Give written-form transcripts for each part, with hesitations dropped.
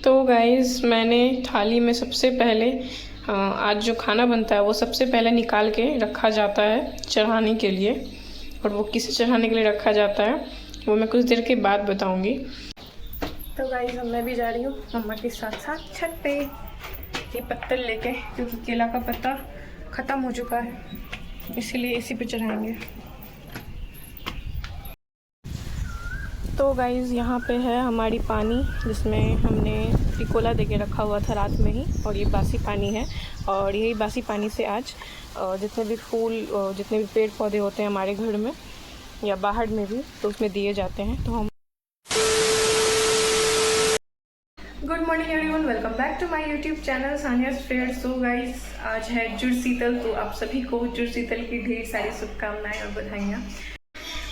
तो गाइज़ मैंने थाली में सबसे पहले आज जो खाना बनता है वो सबसे पहले निकाल के रखा जाता है चढ़ाने के लिए। और वो किसे चढ़ाने के लिए रखा जाता है वो मैं कुछ देर के बाद बताऊंगी। तो गाइज़ अब मैं भी जा रही हूँ मम्मा के साथ साथ छत पे ये पत्तल लेके, क्योंकि केला का पत्ता ख़त्म हो चुका है, इसीलिए इसी पे चढ़ाएंगे। तो गाइज़ यहाँ पे है हमारी पानी, जिसमें हमने टिकोला देके रखा हुआ था रात में ही, और ये बासी पानी है। और यही बासी पानी से आज जितने भी फूल, जितने भी पेड़ पौधे होते हैं हमारे घर में या बाहर में भी, तो उसमें दिए जाते हैं। तो हम good morning everyone, welcome back to my YouTube channel Saniya's fair. So guys आज है जुड़शीतल, तो आप सभी को जुड़शीतल की ढेर सारी शुभकामनाएँ और बधाइयाँ।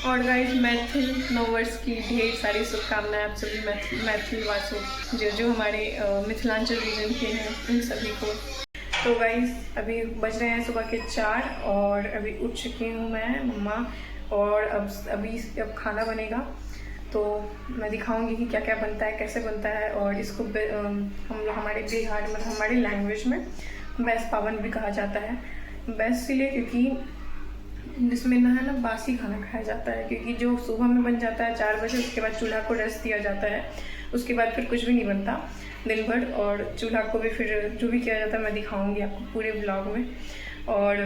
और गाइस मैथिल नववर्ष की ढेर सारी शुभकामनाएं आप सभी मैथिल वासियों जो हमारे मिथिलांचल रीजन के हैं उन सभी को। तो गाइस अभी बज रहे हैं सुबह के 4 और अभी उठ चुकी हूँ मैं, मम्मा, और अब खाना बनेगा। तो मैं दिखाऊंगी कि क्या क्या बनता है, कैसे बनता है। और इसको हम लोग हमारे बिहार में हमारी लैंग्वेज में बैस पावन भी कहा जाता है। बैस इसलिए क्योंकि जिसमें ना बासी खाना खाया जाता है, क्योंकि जो सुबह में बन जाता है 4 बजे, उसके बाद चूल्हा को रेस्ट दिया जाता है, उसके बाद फिर कुछ भी नहीं बनता दिन भर। और चूल्हा को भी फिर जो भी किया जाता है मैं दिखाऊंगी आपको पूरे व्लॉग में। और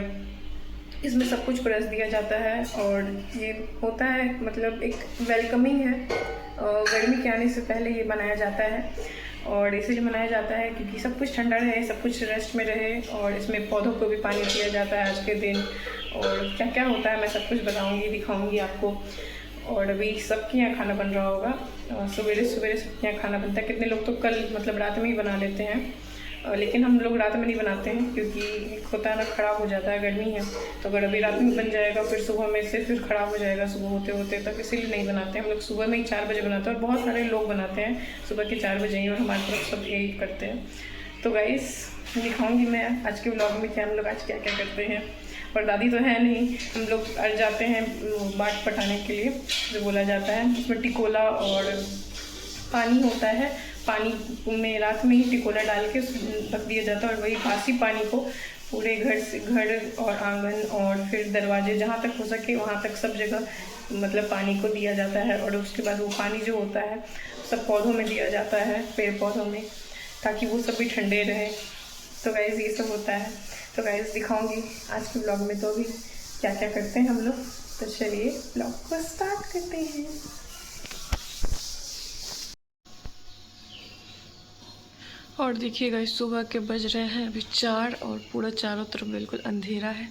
इसमें सब कुछ को रेस्ट दिया जाता है और ये होता है मतलब एक वेलकमिंग है। गर्मी के आने से पहले ये बनाया जाता है और इसलिए मनाया जाता है क्योंकि सब कुछ ठंडा रहे, सब कुछ रेस्ट में रहे। और इसमें पौधों को भी पानी दिया जाता है आज के दिन। और क्या क्या होता है मैं सब कुछ बताऊंगी, दिखाऊंगी आपको। और अभी सबके यहाँ खाना बन रहा होगा, सवेरे सवेरे सबके यहाँ खाना बनता है। कितने लोग तो कल मतलब रात में ही बना लेते हैं, लेकिन हम लोग रात में नहीं बनाते हैं क्योंकि होता है ना, ख़राब हो जाता है, गर्मी है। तो अगर अभी रात में बन जाएगा फिर सुबह में से फिर ख़राब हो जाएगा सुबह होते होते तक, इसीलिए नहीं बनाते। हम लोग सुबह में ही 4 बजे बनाते हैं और बहुत सारे लोग बनाते हैं सुबह के 4 बजे ही, और हमारी तरफ सब यही करते हैं। तो गाइस दिखाऊंगी मैं आज के ब्लॉग में कि हम लोग आज क्या क्या करते हैं। और दादी तो है नहीं, हम लोग जाते हैं बाट पटाने के लिए जो बोला जाता है। उसमें टिकोला और पानी होता है, पानी में रात में ही टिकोला डाल के रख दिया जाता है। और वही बासी पानी को पूरे घर और आंगन और फिर दरवाजे जहाँ तक हो सके वहाँ तक सब जगह मतलब पानी को दिया जाता है। और उसके बाद वो पानी जो होता है सब पौधों में दिया जाता है, पेड़ पौधों में, ताकि वो सब भी ठंडे रहे। तो गाइस ये सब होता है। तो गाइस दिखाऊंगी आज के ब्लॉग में तो अभी क्या क्या करते हैं हम लोग। तो चलिए ब्लॉग को स्टार्ट करते हैं। और देखिएगा इस सुबह के बज रहे हैं अभी 4 और पूरा चारों तरफ बिल्कुल अंधेरा है।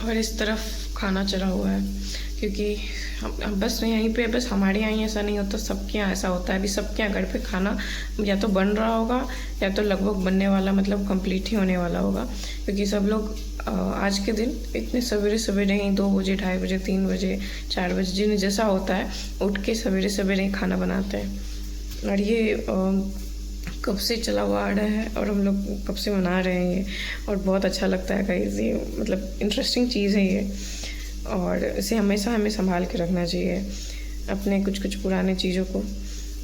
और इस तरफ खाना चढ़ा हुआ है क्योंकि हम बस यहीं पे, बस हमारे यहाँ ही ऐसा नहीं होता, सबके यहाँ ऐसा होता है। अभी सबके यहाँ घर पे खाना या तो बन रहा होगा या तो लगभग बनने वाला, मतलब कंप्लीट ही होने वाला होगा। क्योंकि सब लोग आज के दिन इतने सवेरे सवेरे ही 2 बजे, 2:30 बजे, 3 बजे, 4 बजे, जिन्हें जैसा होता है उठ के सवेरे सवेरे ही खाना बनाते हैं। और ये कब से चला हुआ आ रहा है और हम लोग कब से मना रहे हैं ये, और बहुत अच्छा लगता है गाइस। ये मतलब इंटरेस्टिंग चीज़ है ये, और इसे हमेशा हमें संभाल के रखना चाहिए, अपने कुछ कुछ पुराने चीज़ों को।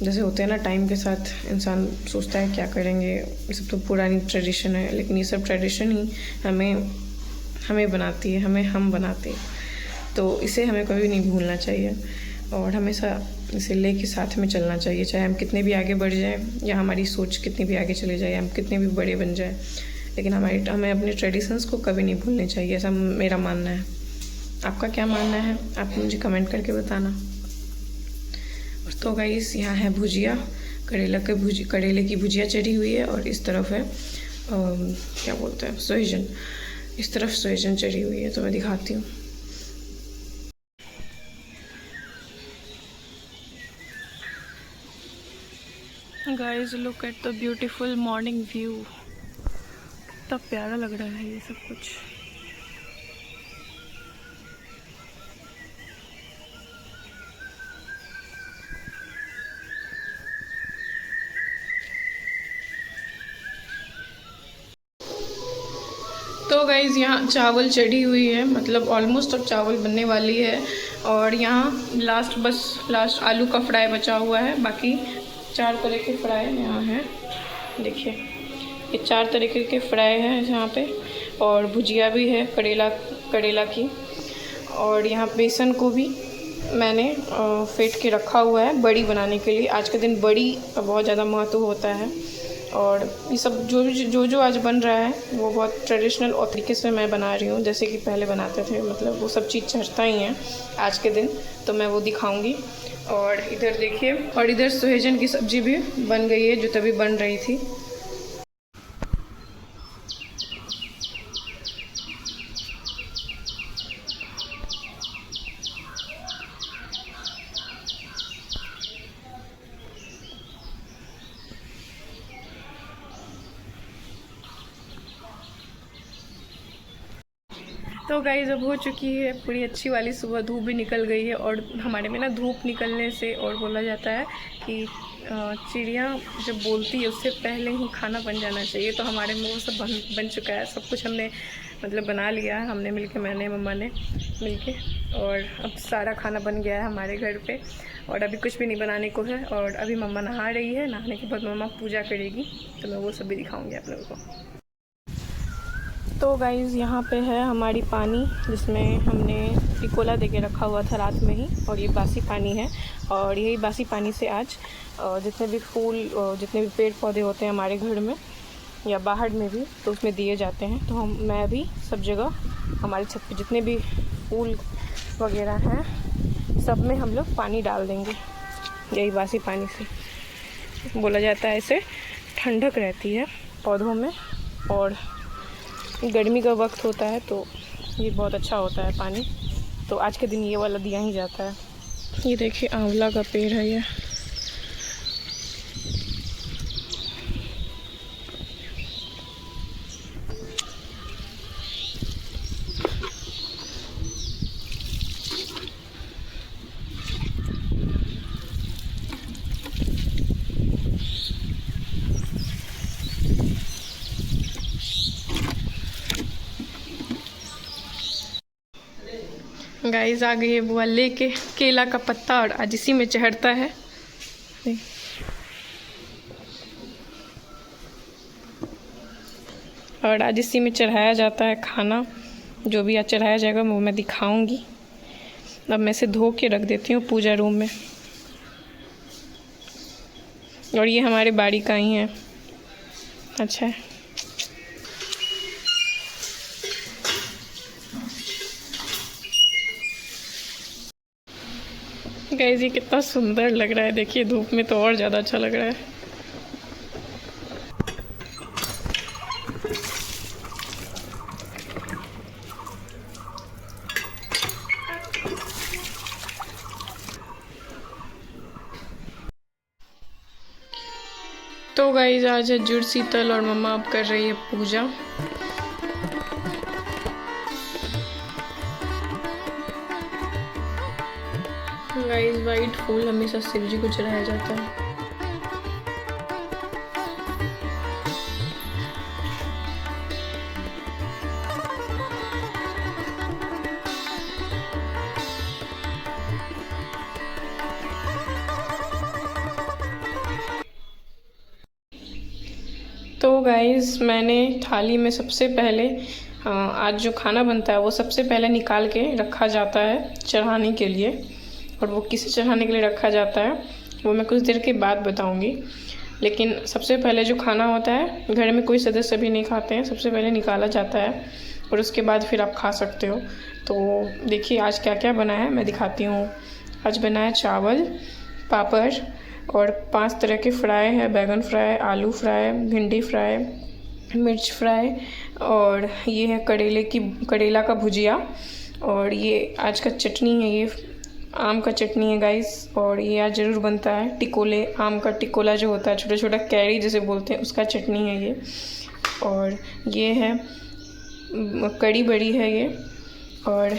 जैसे होते हैं ना, टाइम के साथ इंसान सोचता है क्या करेंगे, ये सब तो पुरानी ट्रेडिशन है, लेकिन ये सब ट्रेडिशन ही हमें बनाती है, हम बनाते हैं। तो इसे हमें कभी नहीं भूलना चाहिए और हमेशा इसे लेके साथ में चलना चाहिए, चाहे हम कितने भी आगे बढ़ जाएं या हमारी सोच कितनी भी आगे चले जाए, हम कितने भी बड़े बन जाएं, लेकिन हमें अपने ट्रेडिशंस को कभी नहीं भूलने चाहिए, ऐसा मेरा मानना है। आपका क्या मानना है आप मुझे कमेंट करके बताना। और तो गाइस यहाँ है भुजिया, करेले की भुजिया चढ़ी हुई है, और इस तरफ है क्या बोलते हैं, सोहिजन। इस तरफ सोहिजन चढ़ी हुई है, तो मैं दिखाती हूँ। Guys look at the beautiful morning view, कितना प्यारा लग रहा है ये सब कुछ। तो गाइज़ यहाँ चावल चढ़ी हुई है, मतलब ऑलमोस्ट अब चावल बनने वाली है। और यहाँ लास्ट आलू का फ्राई बचा हुआ है। बाकी 4 तरह के फ्राई यहाँ हैं, देखिए ये 4 तरीके के फ्राई हैं यहाँ पे। और भुजिया भी है करेला की। और यहाँ बेसन को भी मैंने फेंट के रखा हुआ है बड़ी बनाने के लिए। आज के दिन बड़ी बहुत ज़्यादा महत्व होता है। और ये सब जो आज बन रहा है वो बहुत ट्रेडिशनल और तरीके से मैं बना रही हूँ, जैसे कि पहले बनाते थे, मतलब वो सब चीज़ चढ़ता ही है आज के दिन, तो मैं वो दिखाऊंगी। और इधर देखिए, और इधर सोहजन की सब्ज़ी भी बन गई है जो तभी बन रही थी। तो गाइस अब हो चुकी है पूरी अच्छी वाली सुबह, धूप भी निकल गई है। और हमारे में ना धूप निकलने से और बोला जाता है कि चिड़िया जब बोलती है उससे पहले ही खाना बन जाना चाहिए। तो हमारे में वो सब बन चुका है, सब कुछ हमने मतलब बना लिया है हमने मिलके, मैंने मम्मा ने मिलके। और अब सारा खाना बन गया है हमारे घर पे। और अभी कुछ भी नहीं बनाने को है। और अभी मम्मा नहा रही है, नहाने के बाद मम्मा पूजा करेगी, तो मैं वो सब भी दिखाऊँगी आप लोगों को। तो गाइज़ यहाँ पे है हमारी पानी, जिसमें हमने टिकोला दे के रखा हुआ था रात में ही। और ये बासी पानी है। और यही बासी पानी से आज जितने भी फूल, जितने भी पेड़ पौधे होते हैं हमारे घर में या बाहर में भी, तो उसमें दिए जाते हैं। तो मैं भी सब जगह हमारी छत पे जितने भी फूल वगैरह हैं सब में हम लोग पानी डाल देंगे, यही बासी पानी से। बोला जाता है इससे ठंडक रहती है पौधों में। और गर्मी का वक्त होता है तो ये बहुत अच्छा होता है पानी, तो आज के दिन ये वाला दिया ही जाता है। ये देखिए आंवला का पेड़ है ये। गाइस आ गई है बुआ लेके केला का पत्ता, और आज इसी में चढ़ता है। और आज इसी में चढ़ाया जाता है खाना, जो भी आज चढ़ाया जाएगा वो मैं दिखाऊंगी। अब मैं इसे धो के रख देती हूँ पूजा रूम में। और ये हमारे बाड़ी का ही है। अच्छा है। गाइस ये कितना सुंदर लग रहा है, देखिए धूप में तो और ज़्यादा अच्छा लग रहा है। तो गाइस आज है जुड़ शीतल और मम्मा अब कर रही है पूजा। गाइस वाइट फूल हमेशा शिव जी को चढ़ाया जाता है। तो गाइस मैंने थाली में सबसे पहले आज जो खाना बनता है वो सबसे पहले निकाल के रखा जाता है चढ़ाने के लिए। और वो किसे चढ़ाने के लिए रखा जाता है वो मैं कुछ देर के बाद बताऊंगी। लेकिन सबसे पहले जो खाना होता है, घर में कोई सदस्य भी नहीं खाते हैं, सबसे पहले निकाला जाता है और उसके बाद फिर आप खा सकते हो। तो देखिए आज क्या क्या बना है मैं दिखाती हूँ। आज बना है चावल, पापड़ और 5 तरह के फ्राई है, बैगन फ्राई, आलू फ्राई, भिंडी फ्राई, मिर्च फ्राई, और ये है करेला का भुजिया। और ये आज का चटनी है, ये आम का चटनी है गाइस। और ये आज ज़रूर बनता है टिकोले, आम का टिकोला जो होता है, छोटा छोटा कैरी जिसे बोलते हैं, उसका चटनी है ये। और ये है कड़ी बड़ी है ये। और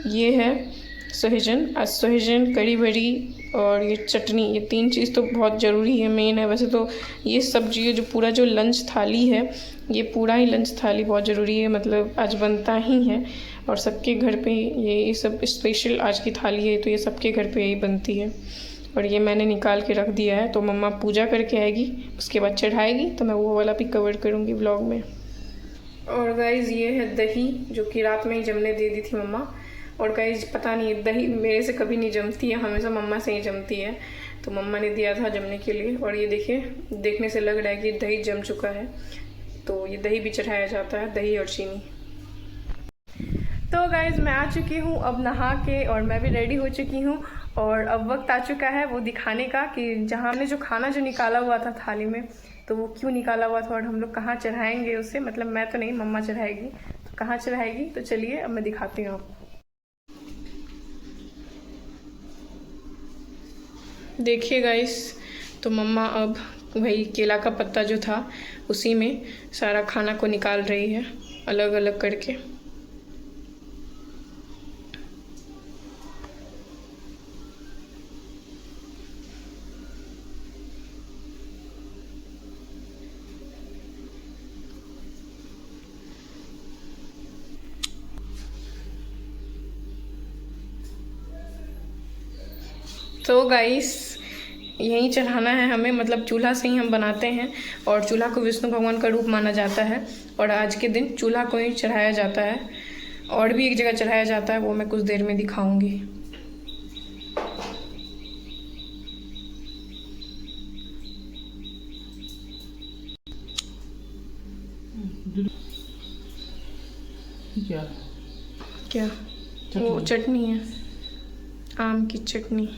ये है सोहजन, आज सोहजन कड़ी बड़ी और ये चटनी, ये 3 चीज़ तो बहुत ज़रूरी है, मेन है। वैसे तो ये सब्जी है जो पूरा जो लंच थाली है, ये पूरा ही लंच थाली बहुत ज़रूरी है, मतलब आज बनता ही है। और सबके घर पे ये सब स्पेशल आज की थाली है, तो ये सबके घर पे यही बनती है। और ये मैंने निकाल के रख दिया है, तो मम्मा पूजा करके आएगी, उसके बाद चढ़ाएगी, तो मैं वो वाला भी कवर करूँगी व्लॉग में। और गाइज़ ये है दही, जो कि रात में ही जमने दे दी थी मम्मा। और गाइज़ पता नहीं, दही मेरे से कभी नहीं जमती है, हमेशा मम्मा से ही जमती है, तो मम्मा ने दिया था जमने के लिए। और ये देखिए, देखने से लग रहा है कि दही जम चुका है, तो ये दही भी चढ़ाया जाता है, दही और चीनी। तो गाइज़ मैं आ चुकी हूँ अब नहा के, और मैं भी रेडी हो चुकी हूँ। और अब वक्त आ चुका है वो दिखाने का कि जहाँ हमने जो खाना जो निकाला हुआ था थाली में, तो वो क्यों निकाला हुआ था और हम लोग कहाँ चढ़ाएंगे उसे। मतलब मैं तो नहीं, मम्मा चढ़ाएगी, तो कहाँ चढ़ाएगी तो चलिए अब मैं दिखाती हूँ आपको। देखिए गाइस, तो मम्मा अब वही केला का पत्ता जो था उसी में सारा खाना को निकाल रही है, अलग अलग करके। तो गाइस यहीं चढ़ाना है हमें, मतलब चूल्हा से ही हम बनाते हैं, और चूल्हा को विष्णु भगवान का रूप माना जाता है, और आज के दिन चूल्हा को ही चढ़ाया जाता है। और भी एक जगह चढ़ाया जाता है, वो मैं कुछ देर में दिखाऊंगी। क्या क्या? वो चटनी है, आम की चटनी।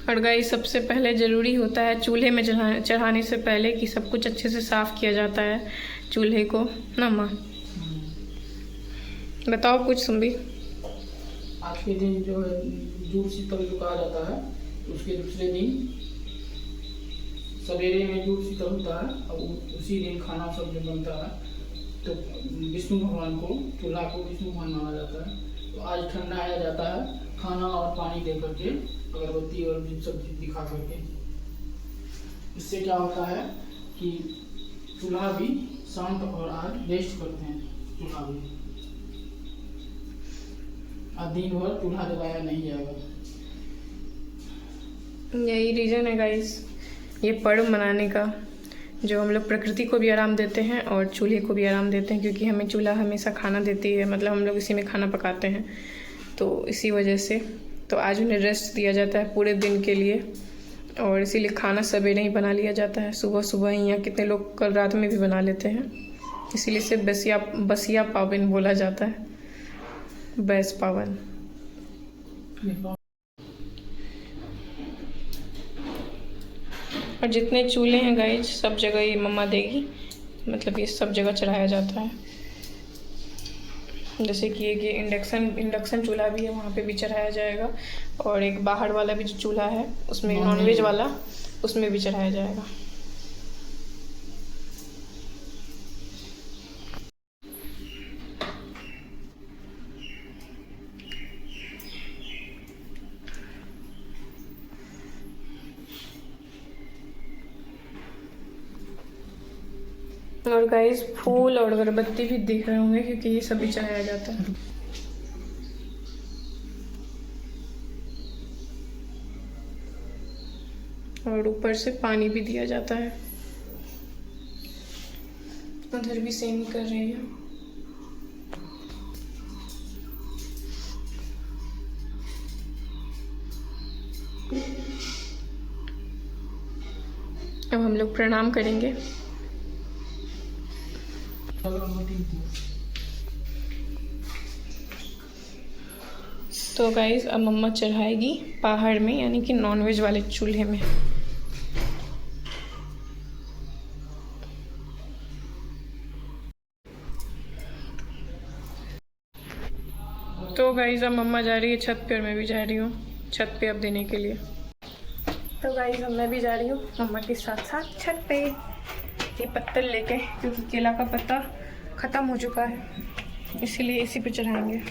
और गाइस सबसे पहले ज़रूरी होता है चूल्हे में चढ़ाने से पहले कि सब कुछ अच्छे से साफ़ किया जाता है चूल्हे को, ना माँ? बताओ कुछ सुन भी। आज के दिन जो है जूड़ शीतल जो कहा जाता है, उसके दूसरे दिन सवेरे में जूड़ शीतल होता है, और उसी दिन खाना सब जो बनता है, तो विष्णु भगवान को, चूल्हा को विष्णु भगवान माना जाता है। तो आज ठंडाया जाता है खाना और पानी दे करके, अगरबत्ती और सब चीज दिखा करके। इससे क्या होता है कि चूल्हा भी शांत और आज रेस्ट करते हैं, चूल्हा भी आज दिन भर चूल्हा जलाया नहीं जाएगा। यही रीज़न है गाइस ये पर्व मनाने का, जो हम लोग प्रकृति को भी आराम देते हैं और चूल्हे को भी आराम देते हैं, क्योंकि हमें चूल्हा हमेशा खाना देती है, मतलब हम लोग इसी में खाना पकाते हैं, तो इसी वजह से तो आज उन्हें रेस्ट दिया जाता है पूरे दिन के लिए, और इसीलिए खाना सवेरे ही बना लिया जाता है, सुबह सुबह ही, या कितने लोग कल रात में भी बना लेते हैं, इसीलिए इसे बसिया पावन बोला जाता है, बैस पावन। और जितने चूल्हे हैं गाइज सब जगह ये मम्मा देगी, मतलब ये सब जगह चढ़ाया जाता है। जैसे कि एक ये इंडक्शन चूल्हा भी है, वहाँ पे भी चढ़ाया जाएगा, और एक बाहर वाला भी जो चूल्हा है उसमें नॉनवेज वाला, उसमें भी चढ़ाया जाएगा। और गाइस फूल और अगरबत्ती भी दिख रहे होंगे, क्योंकि ये सभी चढ़ाया जाता है। और ऊपर से पानी भी दिया जाता है। उधर भी सेम ही कर रही है। अब हम लोग प्रणाम करेंगे। तो गाइस अब मम्मा चढ़ाएगी बाहर में, यानी कि नॉनवेज वाले चूल्हे में। तो गाइस अब मम्मा जा रही है छत पे, और मैं भी जा रही हूँ छत पे अब देने के लिए। तो गाइस अब मैं भी जा रही हूँ मम्मा के साथ साथ छत पे ये पत्तल लेके, क्योंकि केला का पत्ता ख़त्म हो चुका है, इसीलिए इसी पे चढ़ाएंगे।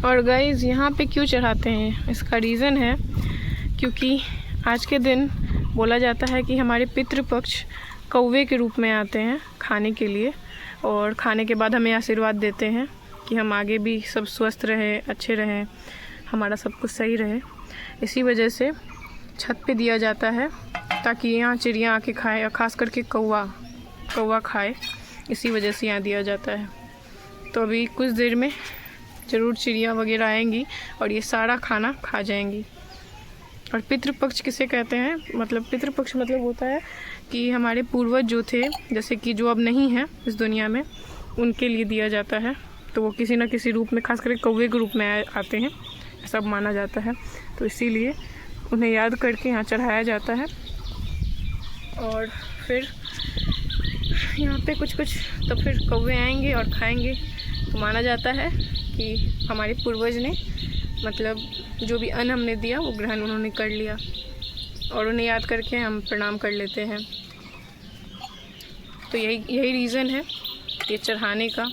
और गाइज़ यहाँ पे क्यों चढ़ाते हैं, इसका रीज़न है क्योंकि आज के दिन बोला जाता है कि हमारे पितृपक्ष कौवे के रूप में आते हैं खाने के लिए, और खाने के बाद हमें आशीर्वाद देते हैं कि हम आगे भी सब स्वस्थ रहें, अच्छे रहें, हमारा सब कुछ सही रहे। इसी वजह से छत पे दिया जाता है ताकि यहाँ चिड़िया आके खाए, और ख़ास करके कौवा खाए, इसी वजह से यहाँ दिया जाता है। तो अभी कुछ देर में ज़रूर चिड़िया वगैरह आएंगी और ये सारा खाना खा जाएंगी। और पितृपक्ष किसे कहते हैं, मतलब पितृपक्ष मतलब होता है कि हमारे पूर्वज जो थे, जैसे कि जो अब नहीं हैं इस दुनिया में, उनके लिए दिया जाता है। तो वो किसी न किसी रूप में, खास करके कौवे के रूप में आते हैं, ऐसा माना जाता है। तो इसीलिए उन्हें याद करके यहाँ चढ़ाया जाता है। और फिर यहाँ पे कुछ तो फिर कौवे आएंगे और खाएंगे। तो माना जाता है कि हमारे पूर्वज ने, मतलब जो भी अन्न हमने दिया वो ग्रहण उन्होंने कर लिया, और उन्हें याद करके हम प्रणाम कर लेते हैं। तो यही रीज़न है ये चढ़ाने का।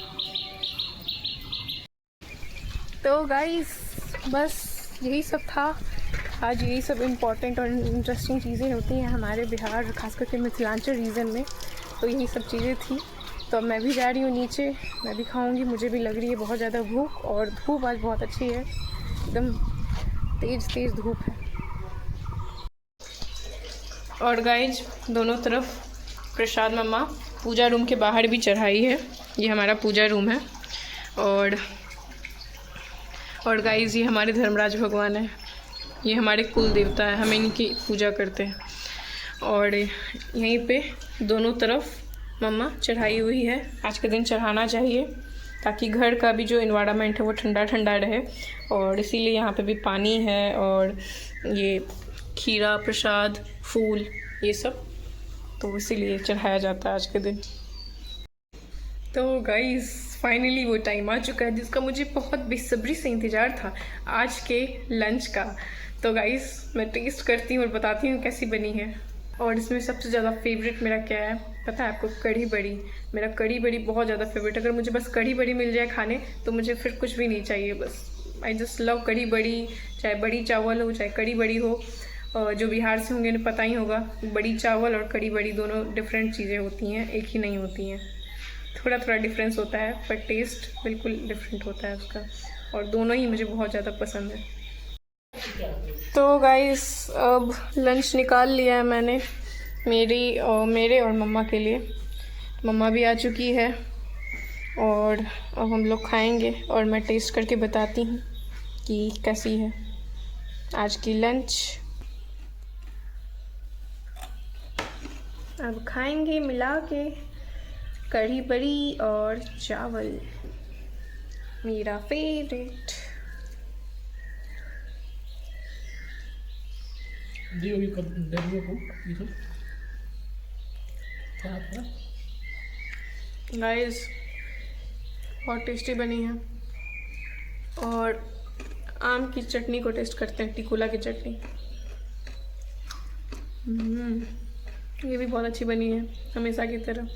तो गाइस बस यही सब था आज। यही सब इम्पॉर्टेंट और इंटरेस्टिंग चीज़ें होती हैं हमारे बिहार, खास करके मिथिलांचल रीजन में। तो यही सब चीज़ें थी। तो अब मैं भी जा रही हूँ नीचे, मैं भी खाऊंगी, मुझे भी लग रही है बहुत ज़्यादा भूख, और धूप आज बहुत अच्छी है, एकदम तेज़ धूप है। और गाइज दोनों तरफ प्रसाद मम्मा पूजा रूम के बाहर भी चढ़ाई है। ये हमारा पूजा रूम है। और गाइज ये हमारे धर्मराज भगवान है, ये हमारे कुल देवता है, हम इनकी पूजा करते हैं। और यहीं पे दोनों तरफ मम्मा चढ़ाई हुई है। आज के दिन चढ़ाना चाहिए ताकि घर का भी जो इन्वायरमेंट है वो ठंडा ठंडा रहे, और इसीलिए यहाँ पे भी पानी है, और ये खीरा, प्रसाद, फूल, ये सब, तो इसीलिए चढ़ाया जाता है आज के दिन। तो गाइस फाइनली वो टाइम आ चुका है जिसका मुझे बहुत बेसब्री से इंतज़ार था, आज के लंच का। तो गाइस मैं टेस्ट करती हूँ और बताती हूँ कैसी बनी है। और इसमें सबसे ज़्यादा फेवरेट मेरा क्या है पता है आपको? कढ़ी बड़ी। मेरा कढ़ी बड़ी बहुत ज़्यादा फेवरेट। अगर मुझे बस कढ़ी बड़ी मिल जाए खाने तो मुझे फिर कुछ भी नहीं चाहिए, बस आई जस्ट लव कढ़ी बड़ी। चाहे बड़ी चावल हो, चाहे कढ़ी बड़ी हो। और जो बिहार से होंगे उन्हें पता ही होगा, बड़ी चावल और कढ़ी बड़ी दोनों डिफरेंट चीज़ें होती हैं, एक ही नहीं होती हैं। थोड़ा थोड़ा डिफरेंस होता है पर टेस्ट बिल्कुल डिफरेंट होता है उसका, और दोनों ही मुझे बहुत ज़्यादा पसंद है। तो गाइस अब लंच निकाल लिया है मैंने मेरे और मम्मा के लिए। मम्मा भी आ चुकी है और अब हम लोग खाएंगे, और मैं टेस्ट करके बताती हूँ कि कैसी है आज की लंच। अब खाएंगे मिला के कढ़ी बड़ी और चावल, मेरा फेवरेट। गाइस बहुत टेस्टी बनी है। और आम की चटनी को टेस्ट करते हैं, टिकोला की चटनी। ये भी बहुत अच्छी बनी है हमेशा की तरह।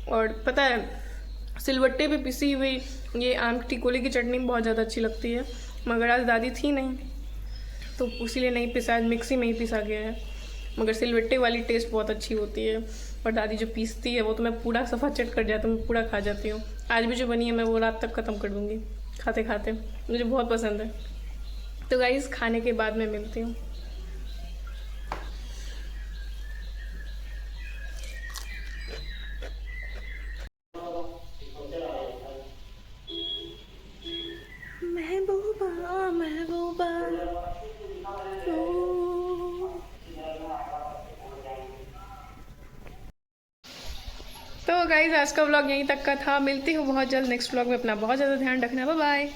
और पता है सिलबट्टे पे पिसी हुई ये आम टिकोले की चटनी बहुत ज़्यादा अच्छी लगती है, मगर आज दादी थी नहीं तो इसीलिए नहीं पिसा, आज मिक्सी में ही पिसा गया है। मगर सिलबट्टे वाली टेस्ट बहुत अच्छी होती है, और दादी जो पीसती है वो तो मैं पूरा सफ़ा चट कर जाती हूँ, मैं पूरा खा जाती हूँ। आज भी जो बनी है मैं वो रात तक ख़त्म कर दूँगी खाते खाते, मुझे बहुत पसंद है। तो गाइस खाने के बाद मैं मिलती हूँ। गाइज आज का व्लॉग यहीं तक का था। मिलती हूँ बहुत जल्द नेक्स्ट व्लॉग में। अपना बहुत ज़्यादा ध्यान रखना। Bye bye.